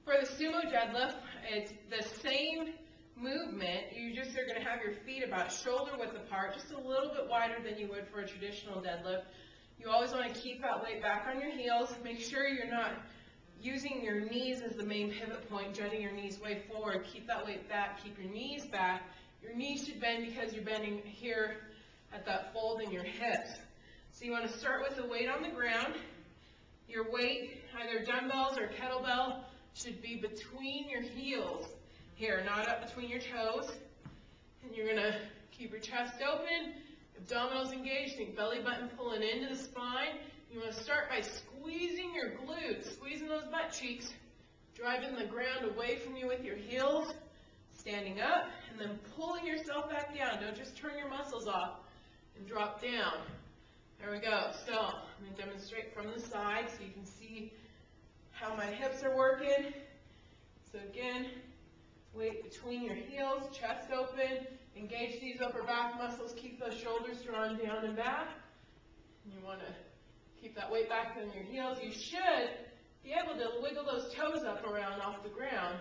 For the sumo deadlift, it's the same movement. You just are going to have your feet about shoulder width apart, just a little bit wider than you would for a traditional deadlift. You always want to keep that weight back on your heels. Make sure you're not using your knees as the main pivot point, jutting your knees way forward. Keep that weight back. Keep your knees back. Your knees should bend because you're bending here at that fold in your hips. So you want to start with the weight on the ground. Your weight, either dumbbells or kettlebell, should be between your heels here, not up between your toes. And you're going to keep your chest open, abdominals engaged, think belly button pulling into the spine. You want to start by squeezing your glutes, squeezing those butt cheeks, driving the ground away from you with your heels, standing up, and then pulling yourself back down. Don't just turn your muscles off and drop down. There we go. So I'm going to demonstrate from the side so you can see how my hips are working. So again, weight between your heels, chest open, engage these upper back muscles, keep those shoulders drawn down and back. And you want to keep that weight back on your heels. You should be able to wiggle those toes up around off the ground.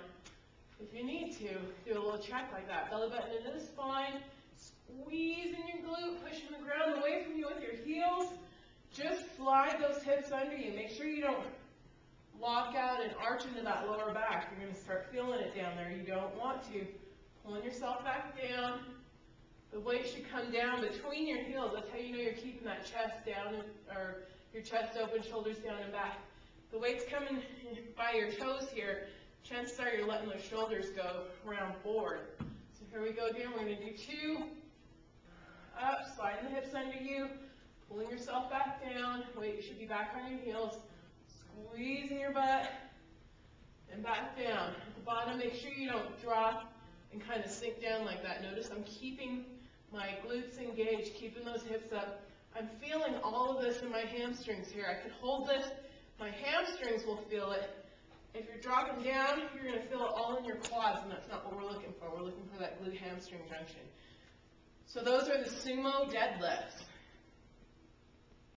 If you need to, do a little check like that. Belly button into the spine, squeezing your glute, pushing the ground away from you with your heels. Just slide those hips under you. Make sure you don't lock out and arch into that lower back. You're going to start feeling it down there. You don't want to. Pulling yourself back down. The weight should come down between your heels. That's how you know you're keeping that chest down, or your chest open, shoulders down and back. The weight's coming by your toes here. Chances are you're letting those shoulders go round forward. So here we go again. We're going to do 2. Up, sliding the hips under you, pulling yourself back down. Weight should be back on your heels. Squeezing your butt and back down. At the bottom, make sure you don't drop and kind of sink down like that. Notice I'm keeping my glutes engaged, keeping those hips up. I'm feeling all of this in my hamstrings here. I can hold this. My hamstrings will feel it. If you're dropping down, you're going to feel it all in your quads, and that's not what we're looking for. We're looking for that glute hamstring junction. So those are the sumo deadlifts.